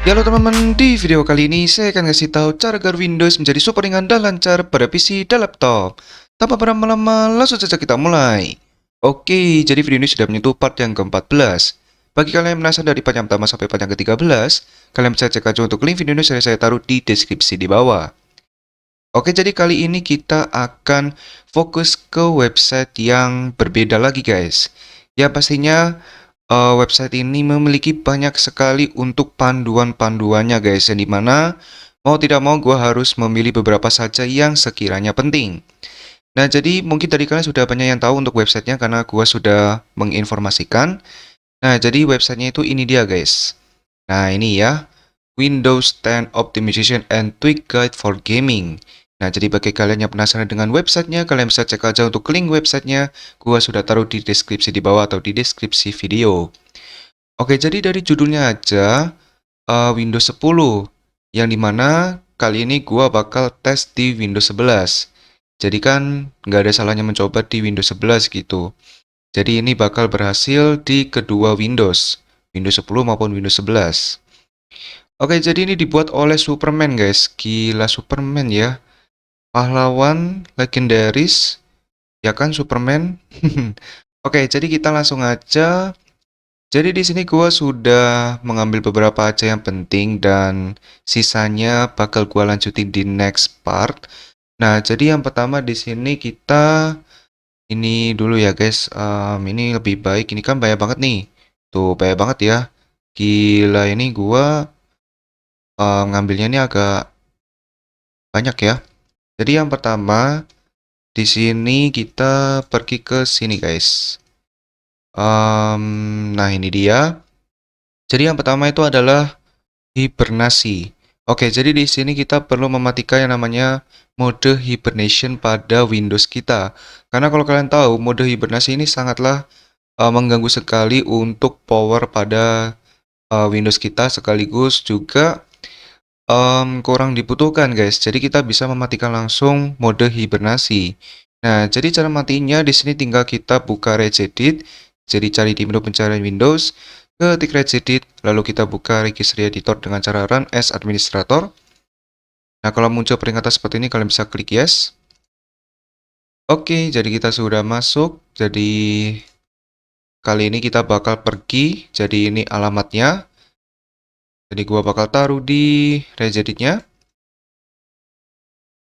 Ya halo teman-teman, di video kali ini saya akan kasih tahu cara agar Windows menjadi super ringan dan lancar pada PC dan laptop. Tanpa berlama-lama, langsung saja kita mulai. Oke, jadi video ini sudah menyentuh part yang ke-14. Bagi kalian yang penasaran dari part yang pertama sampai part yang ke-13, kalian bisa cek aja untuk link video ini saya taruh di deskripsi di bawah. Oke, jadi kali ini kita akan fokus ke website yang berbeda lagi guys. Ya pastinya website ini memiliki banyak sekali untuk panduan-panduannya guys, yang dimana mau tidak mau gua harus memilih beberapa saja yang sekiranya penting. Nah, jadi mungkin dari kalian sudah banyak yang tahu untuk websitenya karena gua sudah menginformasikan. Nah, jadi websitenya itu ini dia guys. Nah, ini ya, Windows 10 Optimization and Tweak Guide for Gaming. Nah, jadi bagi kalian yang penasaran dengan websitenya, kalian bisa cek aja untuk link websitenya. Gua sudah taruh di deskripsi di bawah atau di deskripsi video. Oke, jadi dari judulnya aja, Windows 10, yang dimana kali ini gua bakal tes di Windows 11. Jadi kan nggak ada salahnya mencoba di Windows 11 gitu. Jadi ini bakal berhasil di kedua Windows, Windows 10 maupun Windows 11. Oke, jadi ini dibuat oleh Superman guys. Gila Superman ya. Pahlawan legendaris, ya kan Superman? Oke, jadi kita langsung aja. Jadi di sini gua sudah mengambil beberapa aja yang penting dan sisanya bakal gua lanjutin di next part. Nah, jadi yang pertama di sini kita ini dulu ya guys. Ini lebih baik. Ini kan banyak banget nih. Tuh banyak banget ya. Gila ini gua ngambilnya ini agak banyak ya. Jadi yang pertama di sini kita pergi ke sini guys. Nah ini dia. Jadi yang pertama itu adalah hibernasi. Oke, jadi di sini kita perlu mematikan yang namanya mode hibernation pada Windows kita. Karena kalau kalian tahu, mode hibernasi ini sangatlah mengganggu sekali untuk power pada Windows kita, sekaligus juga kurang dibutuhkan guys. Jadi kita bisa mematikan langsung mode hibernasi. Nah, jadi cara matinya di sini tinggal kita buka regedit. Jadi cari di menu pencarian Windows, ketik regedit, lalu kita buka registry editor dengan cara run as administrator. Nah, kalau muncul peringatan seperti ini kalian bisa klik yes. Oke, jadi kita sudah masuk. Jadi kali ini kita bakal pergi. Jadi ini alamatnya. Jadi gua bakal taruh di regeditnya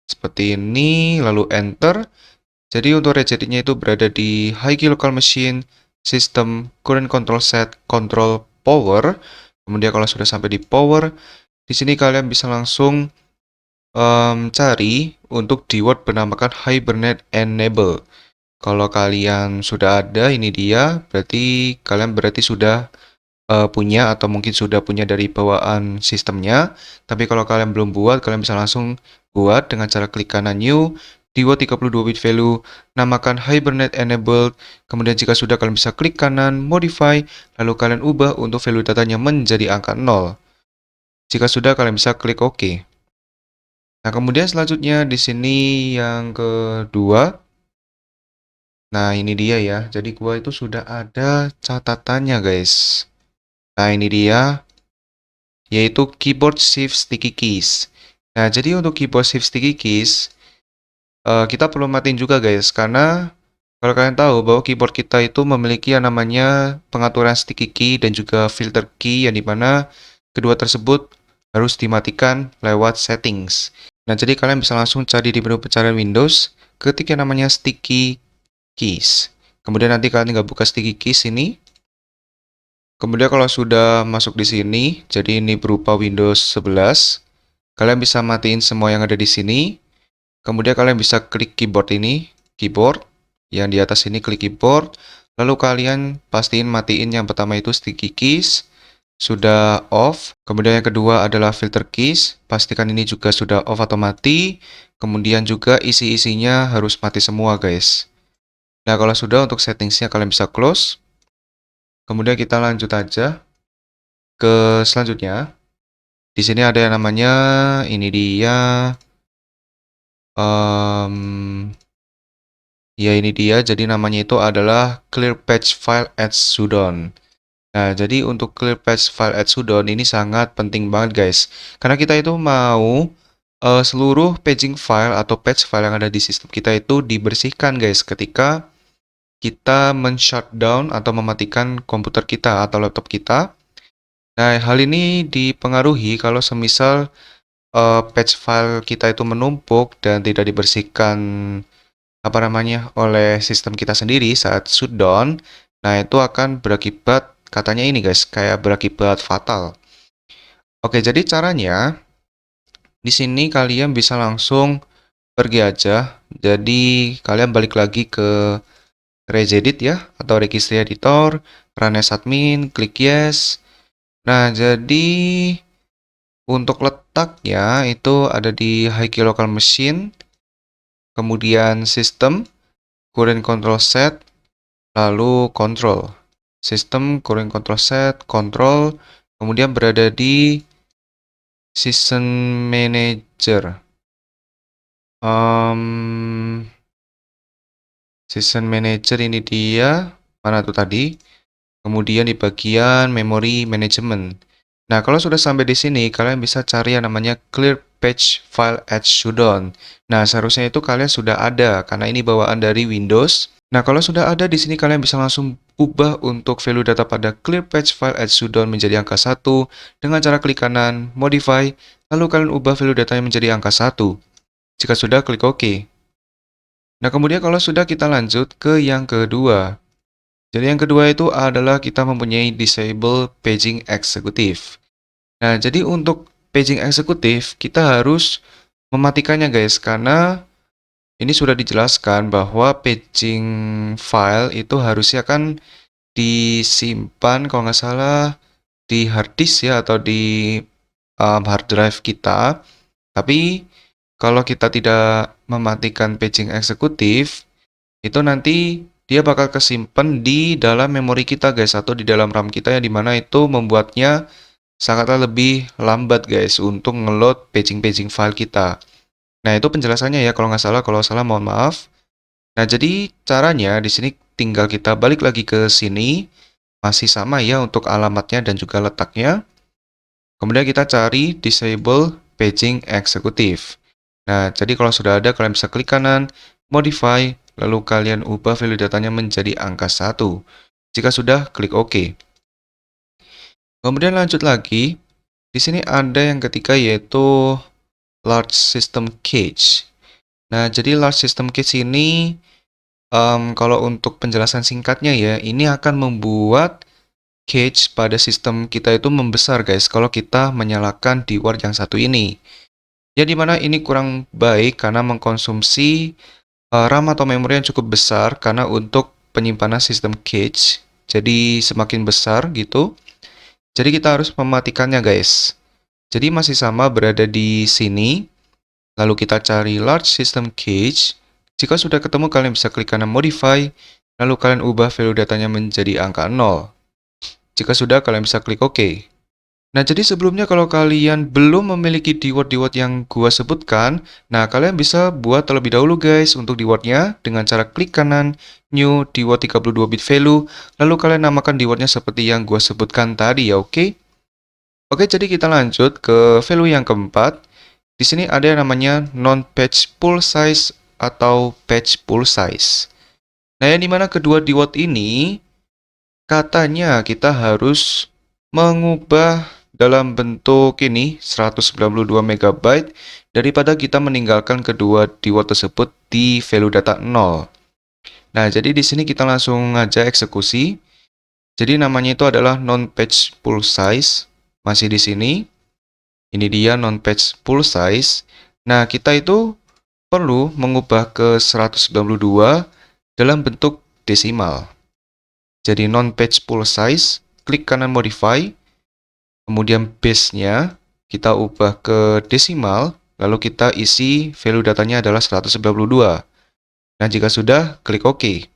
seperti ini, lalu enter. Jadi untuk regeditnya itu berada di High Local Machine, System, Current Control Set, Control Power. Kemudian kalau sudah sampai di Power, di sini kalian bisa langsung cari untuk di Word bernamakan Hibernate Enable. Kalau kalian sudah ada, ini dia, berarti kalian sudah punya atau mungkin sudah punya dari bawaan sistemnya. Tapi kalau kalian belum buat, kalian bisa langsung buat dengan cara klik kanan New, di Word 32 bit value, namakan Hibernate Enabled. Kemudian jika sudah, kalian bisa klik kanan Modify, lalu kalian ubah untuk value datanya menjadi angka 0. Jika sudah, kalian bisa klik OK. Nah, kemudian selanjutnya di sini yang kedua. Nah, ini dia ya. Jadi gua itu sudah ada catatannya, guys. Nah, ini dia, yaitu keyboard shift sticky keys. Nah, jadi untuk keyboard shift sticky keys, kita perlu matiin juga, guys, karena kalau kalian tahu bahwa keyboard kita itu memiliki yang namanya pengaturan sticky key dan juga filter key, yang dimana kedua tersebut harus dimatikan lewat settings. Nah, jadi kalian bisa langsung cari di menu pencarian Windows, ketik yang namanya sticky keys. Kemudian nanti kalian tinggal buka sticky keys ini. Kemudian kalau sudah masuk di sini, jadi ini berupa Windows 11. Kalian bisa matiin semua yang ada di sini. Kemudian kalian bisa klik keyboard ini, keyboard. Yang di atas ini klik keyboard. Lalu kalian pastiin matiin yang pertama itu sticky keys. Sudah off. Kemudian yang kedua adalah filter keys. Pastikan ini juga sudah off atau mati. Kemudian juga isi-isinya harus mati semua guys. Nah kalau sudah, untuk settingsnya kalian bisa close. Kemudian kita lanjut aja ke selanjutnya. Di sini ada yang namanya, ini dia, ya ini dia. Jadi namanya itu adalah clear patch file as sudo. Nah, jadi untuk clear patch file at sudo ini sangat penting banget guys. Karena kita itu mau seluruh paging file atau patch file yang ada di sistem kita itu dibersihkan guys ketika kita men-shutdown atau mematikan komputer kita atau laptop kita. Nah, hal ini dipengaruhi kalau semisal patch file kita itu menumpuk dan tidak dibersihkan oleh sistem kita sendiri saat shutdown. Nah, itu akan berakibat katanya ini guys, kayak berakibat fatal. Oke, jadi caranya di sini kalian bisa langsung pergi aja. Jadi kalian balik lagi ke regedit ya atau registry editor, run as admin, klik yes. Nah, jadi untuk letaknya itu ada di high-key local machine, kemudian system, current control set, lalu control. System, current control set, control, kemudian berada di season manager. Season manager ini dia, mana tuh tadi? Kemudian di bagian memory management. Nah, kalau sudah sampai di sini, kalian bisa cari yang namanya clear patch file at shutdown. Nah, seharusnya itu kalian sudah ada, karena ini bawaan dari Windows. Nah, kalau sudah ada di sini, kalian bisa langsung ubah untuk value data pada clear patch file at shutdown menjadi angka 1 dengan cara klik kanan, modify, lalu kalian ubah value datanya menjadi angka 1. Jika sudah, klik OK. Nah, kemudian kalau sudah, kita lanjut ke yang kedua. Jadi yang kedua itu adalah kita mempunyai disable paging eksekutif. Nah, jadi untuk paging eksekutif, kita harus mematikannya guys, karena ini sudah dijelaskan bahwa paging file itu harusnya kan disimpan kalau nggak salah di hard disk ya, atau di hard drive kita. Tapi kalau kita tidak mematikan paging eksekutif, itu nanti dia bakal kesimpan di dalam memori kita guys, atau di dalam RAM kita yang dimana itu membuatnya sangatlah lebih lambat guys untuk ngeload paging file kita. Nah, itu penjelasannya ya, kalau salah mohon maaf. Nah, jadi caranya di sini tinggal kita balik lagi ke sini, masih sama ya untuk alamatnya dan juga letaknya. Kemudian kita cari disable paging executive. Nah, jadi kalau sudah ada, kalian bisa klik kanan, modify, lalu kalian ubah value datanya menjadi angka 1. Jika sudah, klik OK. Kemudian lanjut lagi, di sini ada yang ketiga yaitu large system cache. Nah, jadi large system cache ini, kalau untuk penjelasan singkatnya ya, ini akan membuat cache pada sistem kita itu membesar guys, kalau kita menyalakan DWORD yang satu ini. Ya, dimana ini kurang baik karena mengkonsumsi RAM atau memori yang cukup besar karena untuk penyimpanan sistem cache. Jadi semakin besar gitu. Jadi kita harus mematikannya guys. Jadi masih sama berada di sini. Lalu kita cari large system cache. Jika sudah ketemu, kalian bisa klik kanan modify. Lalu kalian ubah value datanya menjadi angka 0. Jika sudah, kalian bisa klik OK. Nah, jadi sebelumnya kalau kalian belum memiliki DWORD yang gua sebutkan, nah kalian bisa buat terlebih dahulu guys untuk DWORD-nya dengan cara klik kanan New DWORD 32 bit value, lalu kalian namakan DWORD-nya seperti yang gua sebutkan tadi ya, oke? Oke, jadi kita lanjut ke value yang keempat. Di sini ada yang namanya non-patch pool size atau patch pool size. Nah, yang dimana kedua DWORD ini katanya kita harus mengubah dalam bentuk ini 192 MB daripada kita meninggalkan kedua DWORD tersebut di value data 0. Nah, jadi di sini kita langsung aja eksekusi. Jadi namanya itu adalah non-patch pool size. Masih di sini. Ini dia non-patch pool size. Nah, kita itu perlu mengubah ke 192 dalam bentuk desimal. Jadi non-patch pool size, klik kanan modify, kemudian base-nya kita ubah ke desimal, lalu kita isi value datanya adalah 192. Nah, jika sudah, klik OK.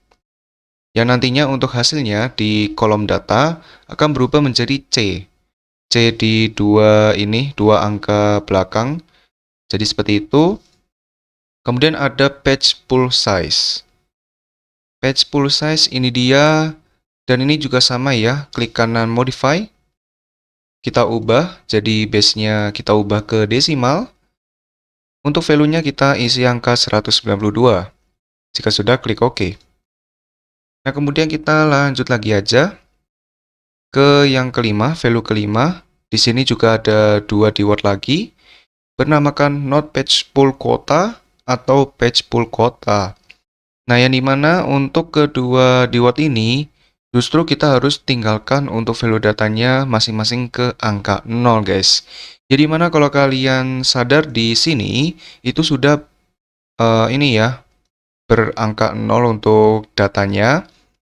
Yang nantinya untuk hasilnya di kolom data akan berubah menjadi C. C di dua angka belakang. Jadi seperti itu. Kemudian ada patch pool size. Patch pool size ini dia Dan ini juga sama ya, klik kanan modify. Kita ubah, jadi base-nya kita ubah ke desimal. Untuk value-nya kita isi angka 192. Jika sudah, klik OK. Nah, kemudian kita lanjut lagi aja ke yang kelima, value kelima. Di sini juga ada dua keyword lagi, bernamakan not page pool quota atau page pool quota. Nah, yang dimana untuk kedua keyword ini, justru kita harus tinggalkan untuk value datanya masing-masing ke angka 0, guys. Jadi mana kalau kalian sadar di sini, itu sudah ini ya, berangka 0 untuk datanya.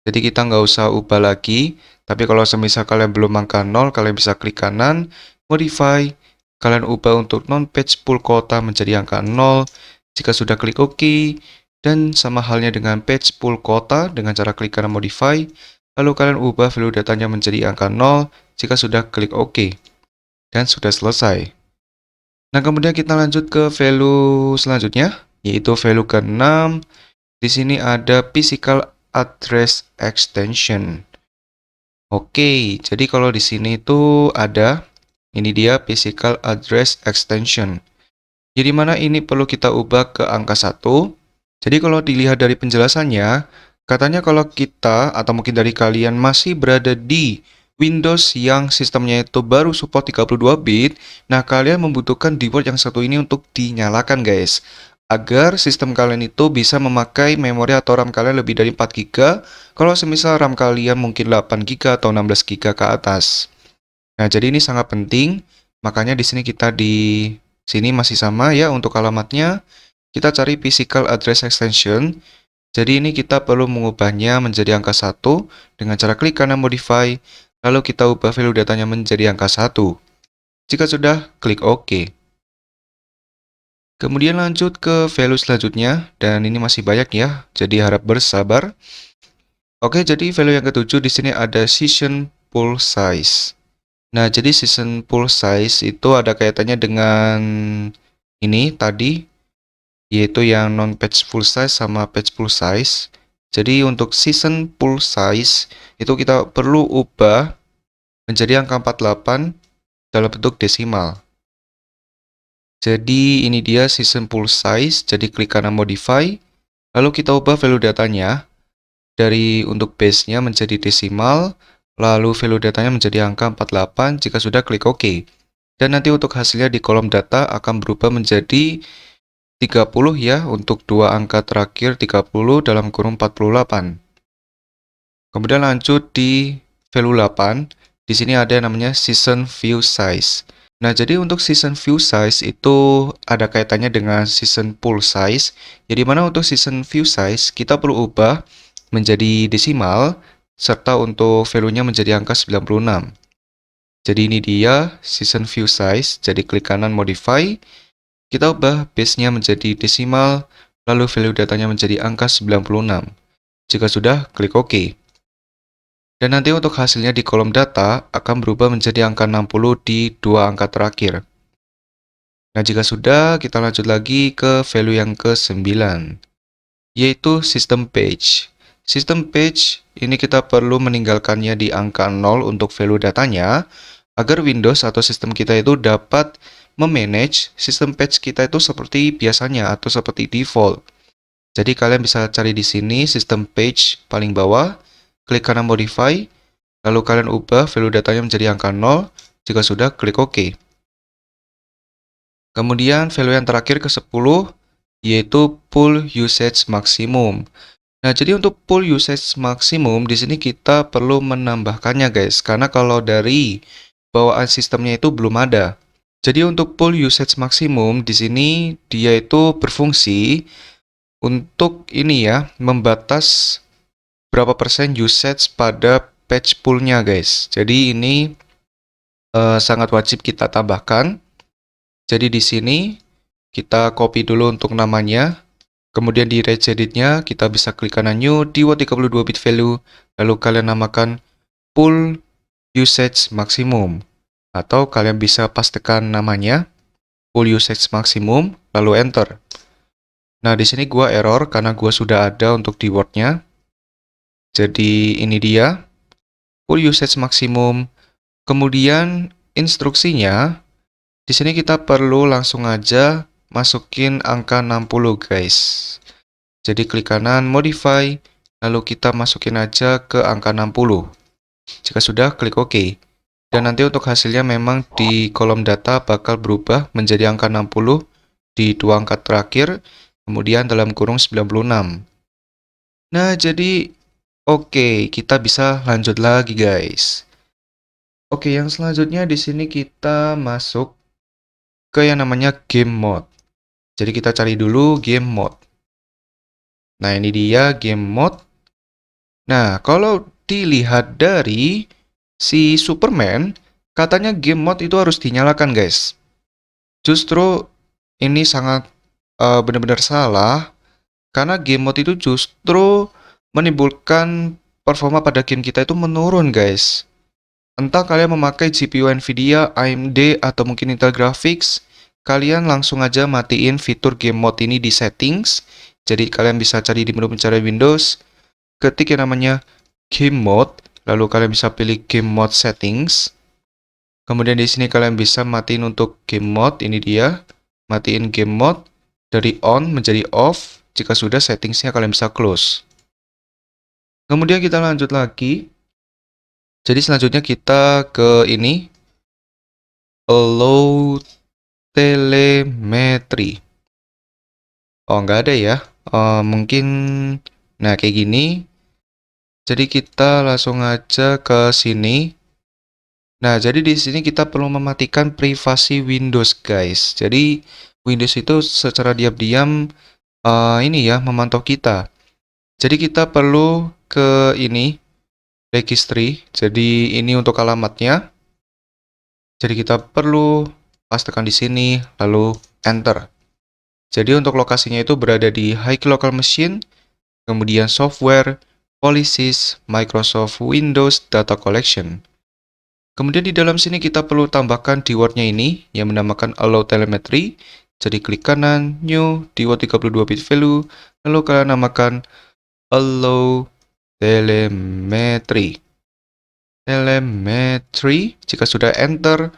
Jadi kita nggak usah ubah lagi. Tapi kalau semisal kalian belum angka 0, kalian bisa klik kanan, modify. Kalian ubah untuk non-page pool quota menjadi angka 0. Jika sudah, klik OK. Dan sama halnya dengan page pool quota dengan cara klik kanan modify. Lalu kalian ubah value datanya menjadi angka 0. Jika sudah, klik OK. Dan sudah selesai. Nah, kemudian kita lanjut ke value selanjutnya, yaitu value ke-6. Di sini ada physical address extension. Oke, jadi kalau di sini itu ada, ini dia physical address extension. Jadi mana ini perlu kita ubah ke angka 1. Jadi kalau dilihat dari penjelasannya, katanya kalau kita atau mungkin dari kalian masih berada di Windows yang sistemnya itu baru support 32 bit, nah kalian membutuhkan keyboard yang satu ini untuk dinyalakan, guys. Agar sistem kalian itu bisa memakai memori atau RAM kalian lebih dari 4 GB, kalau semisal RAM kalian mungkin 8 GB atau 16 GB ke atas. Nah, jadi ini sangat penting, makanya di sini kita di sini masih sama ya untuk alamatnya. Kita cari physical address extension. Jadi ini kita perlu mengubahnya menjadi angka 1 dengan cara klik kanan modify, lalu kita ubah value datanya menjadi angka 1. Jika sudah, klik OK. Kemudian lanjut ke value selanjutnya, dan ini masih banyak ya, jadi harap bersabar. Oke, jadi value yang ketujuh di sini ada session pool size. Nah, jadi session pool size itu ada kaitannya dengan ini tadi, yaitu yang non-page full size sama page full size. Jadi untuk session pool size itu kita perlu ubah menjadi angka 48 dalam bentuk desimal. Jadi ini dia session pool size, jadi klik kanan modify, lalu kita ubah value datanya dari untuk base-nya menjadi desimal, lalu value datanya menjadi angka 48, jika sudah klik OK. Dan nanti untuk hasilnya di kolom data akan berubah menjadi 30 ya, untuk dua angka terakhir 30 dalam kurung 48. Kemudian lanjut di value 8, di sini ada yang namanya season view size. Nah, jadi untuk season view size itu ada kaitannya dengan season pool size. Jadi mana untuk season view size kita perlu ubah menjadi desimal, serta untuk value-nya menjadi angka 96. Jadi ini dia season view size, jadi klik kanan modify, kita ubah base-nya menjadi desimal, lalu value datanya menjadi angka 96. Jika sudah, klik OK. Dan nanti untuk hasilnya di kolom data akan berubah menjadi angka 60 di dua angka terakhir. Nah, jika sudah, kita lanjut lagi ke value yang ke-9, yaitu system page. System page ini kita perlu meninggalkannya di angka 0 untuk value datanya, agar Windows atau sistem kita itu dapat memanage sistem page kita itu seperti biasanya atau seperti default. Jadi kalian bisa cari di sini system page paling bawah, klik kanan modify, lalu kalian ubah value datanya menjadi angka 0, jika sudah klik OK. Kemudian value yang terakhir ke-10, yaitu pool usage maximum. Nah, jadi untuk pool usage maximum di sini kita perlu menambahkannya, guys, karena kalau dari bawaan sistemnya itu belum ada. Jadi untuk pool usage maximum di sini dia itu berfungsi untuk ini ya, membatas berapa persen usage pada page pool-nya, guys. Jadi ini sangat wajib kita tambahkan. Jadi di sini kita copy dulu untuk namanya. Kemudian di regedit-nya kita bisa klik kanan new dewa 32 bit value, lalu kalian namakan pool usage maximum, atau kalian bisa pastikan namanya pool usage maximum lalu enter. Nah, di sini gua error karena gua sudah ada untuk keyword-nya. Jadi ini dia. full usage maksimum. Kemudian instruksinya, di sini kita perlu langsung aja masukin angka 60 guys. Jadi klik kanan modify, lalu kita masukin aja ke angka 60. Jika sudah, klik OK. Dan nanti untuk hasilnya memang di kolom data bakal berubah menjadi angka 60 di dua angka terakhir, kemudian dalam kurung 96. Nah, jadi oke, kita bisa lanjut lagi guys. Oke, yang selanjutnya di sini kita masuk ke yang namanya game mode. Jadi kita cari dulu game mode. Nah, ini dia game mode. Nah, kalau dilihat dari si Superman, katanya game mode itu harus dinyalakan, guys. Justru ini sangat benar-benar salah, karena game mode itu justru menimbulkan performa pada game kita itu menurun, guys. Entah kalian memakai GPU Nvidia, AMD, atau mungkin Intel Graphics, kalian langsung aja matiin fitur game mode ini di settings. Jadi kalian bisa cari di menu pencarian Windows, ketik yang namanya game mode, lalu kalian bisa pilih game mode settings. Kemudian di sini kalian bisa matiin untuk game mode, ini dia. Matiin game mode dari on menjadi off. Jika sudah, settingsnya kalian bisa close. Kemudian kita lanjut lagi. Jadi selanjutnya kita ke ini, allow telemetry. Oh, nggak ada ya. Mungkin, nah kayak gini. Jadi kita langsung aja ke sini. Nah, jadi di sini kita perlu mematikan privasi Windows, guys. Jadi Windows itu secara diam-diam ini ya memantau kita. Jadi kita perlu ke ini registry. Jadi ini untuk alamatnya. Jadi kita perlu pastekan di sini lalu enter. Jadi untuk lokasinya itu berada di High Local Machine, kemudian software, policies, Microsoft Windows Data Collection. Kemudian di dalam sini kita perlu tambahkan keywordnya ini yang menamakan allow telemetry. Jadi klik kanan, new, keyword 32 bit value, lalu kalian namakan allow telemetry. Telemetry. Jika sudah enter,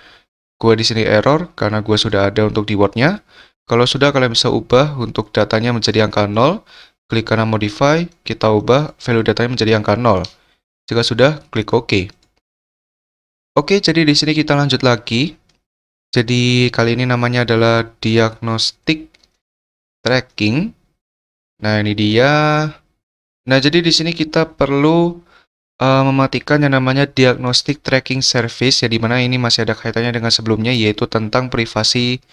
gua di sini error karena gua sudah ada untuk keywordnya. Kalau sudah, kalian bisa ubah untuk datanya menjadi angka 0. Klik kanan modify, kita ubah value datanya menjadi angka 0. Jika sudah, klik OK. Oke, jadi di sini kita lanjut lagi. Jadi kali ini namanya adalah diagnostic tracking. Nah, ini dia. Nah, jadi di sini kita perlu mematikan yang namanya diagnostic tracking service, ya dimana ini masih ada kaitannya dengan sebelumnya, yaitu tentang privasi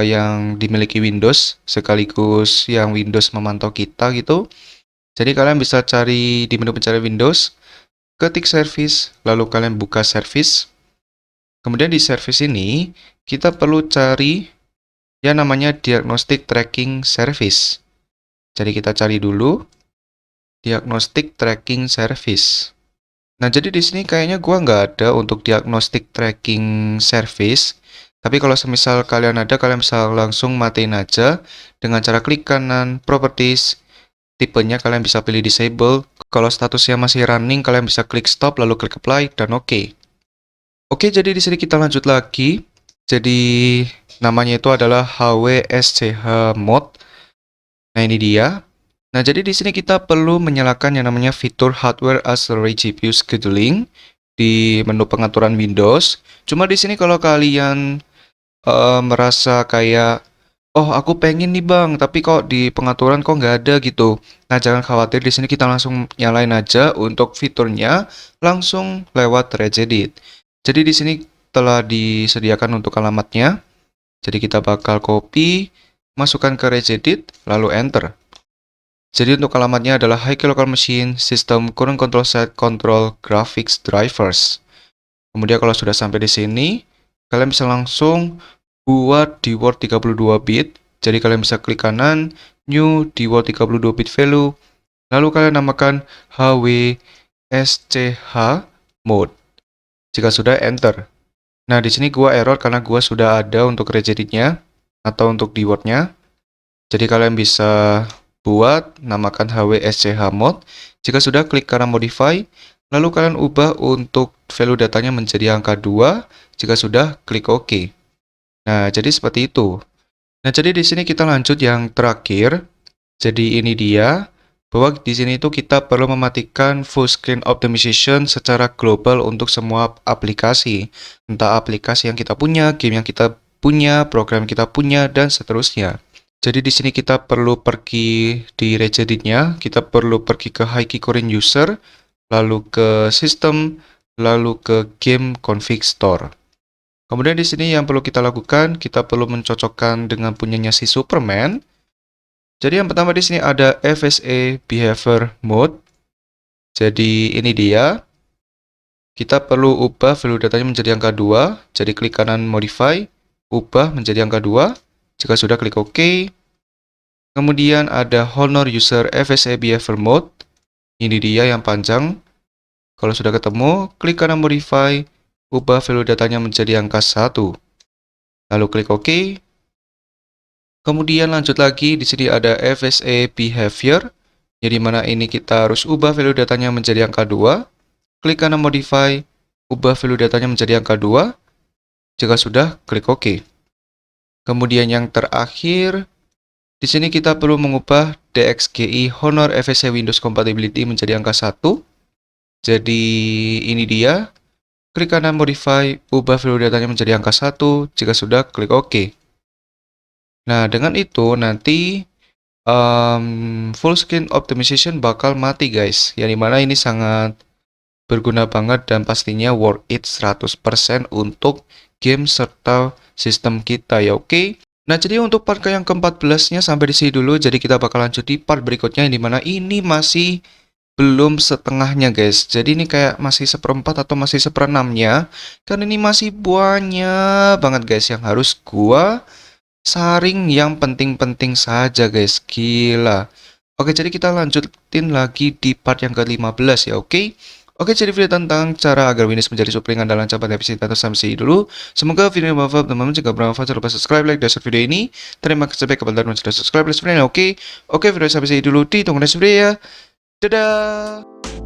yang dimiliki Windows, sekaligus yang Windows memantau kita gitu. Jadi kalian bisa cari di menu pencarian Windows, ketik service, lalu kalian buka service. Kemudian di service ini, kita perlu cari yang namanya diagnostic tracking service. Jadi kita cari dulu diagnostic tracking service. Nah, jadi di sini kayaknya gua nggak ada untuk diagnostic tracking service. Tapi kalau semisal kalian ada, kalian bisa langsung matiin aja dengan cara klik kanan properties. Tipenya kalian bisa pilih disable. Kalau statusnya masih running, kalian bisa klik stop lalu klik apply dan oke. Oke, jadi di sini kita lanjut lagi. Jadi namanya itu adalah HWSCH mode. Nah, ini dia. Nah, jadi di sini kita perlu menyalakan yang namanya fitur Hardware Accelerate GPU Scheduling di menu pengaturan Windows. Cuma di sini kalau kalian merasa kayak, oh aku pengen nih bang, tapi kok di pengaturan kok nggak ada gitu. Nah, jangan khawatir, di sini kita langsung nyalain aja untuk fiturnya langsung lewat regedit. Jadi di sini telah disediakan untuk alamatnya. Jadi kita bakal copy, masukkan ke regedit, lalu enter. Jadi untuk alamatnya adalah High Local Machine, System, Current Control Set, Control, Graphics, Drivers. Kemudian kalau sudah sampai di sini, kalian bisa langsung buat di Word 32 bit. Jadi kalian bisa klik kanan, New, di Word 32 bit value. Lalu kalian namakan HWSCH mode. Jika sudah, enter. Nah, di sini gua error karena gua sudah ada untuk regeditnya atau untuk di Word-nya. Jadi kalian bisa buat, namakan HWSCH mode. Jika sudah, klik kanan modify, Lalu kalian ubah untuk value datanya menjadi angka 2. Jika sudah, klik OK. Nah, jadi seperti itu. Nah, jadi di sini kita lanjut yang terakhir. Jadi ini dia, bahwa di sini itu kita perlu mematikan full screen optimization secara global untuk semua aplikasi. Entah aplikasi yang kita punya, game yang kita punya, program yang kita punya, dan seterusnya. Jadi di sini kita perlu pergi di regedit-nya, kita perlu pergi ke HiKey Korean User, lalu ke System, lalu ke Game Config Store. Kemudian di sini yang perlu kita lakukan, kita perlu mencocokkan dengan punyanya si Superman. Jadi yang pertama di sini ada FSA Behavior Mode. Jadi ini dia. Kita perlu ubah value datanya menjadi angka 2. Jadi klik kanan Modify, ubah menjadi angka 2. Jika sudah, klik OK. Kemudian ada Honor User FSA Behavior Mode. Ini dia yang panjang. Kalau sudah ketemu, klik kanan Modify, ubah value datanya menjadi angka 1. Lalu klik OK. Kemudian lanjut lagi, di sini ada FSA Behavior, yang dimana ini kita harus ubah value datanya menjadi angka 2. Klik kanan Modify, ubah value datanya menjadi angka 2. Jika sudah, klik OK. Kemudian yang terakhir, di sini kita perlu mengubah DXGI Honor FSA Windows Compatibility menjadi angka 1. Jadi ini dia. Klik kanan Modify, ubah value datanya menjadi angka 1. Jika sudah, klik OK. Nah, dengan itu nanti full screen optimization bakal mati guys. Yang dimana ini sangat berguna banget dan pastinya worth it 100% untuk game serta sistem kita ya, oke? Nah, jadi untuk part yang ke-14-nya sampai di sini dulu. Jadi kita bakal lanjut di part berikutnya yang dimana ini masih belum setengahnya guys. Jadi ini kayak masih seperempat atau masih seperenamnya. Karena ini masih banyak banget guys yang harus gua saring yang penting-penting saja guys. Gila. Oke, jadi kita lanjutin lagi di part yang ke-15 ya, oke? Oke, jadi video tentang cara agar Windows menjadi super andalan cepat efisien atau sampai sini dulu. Semoga video ini bermanfaat teman-teman. Jika bermanfaat, jangan lupa subscribe, like, dan share video ini. Terima kasih kepada teman-teman sudah subscribe dan sebenarnya oke. Oke, video sampai sini dulu. Ditunggu next video ya. Dadah.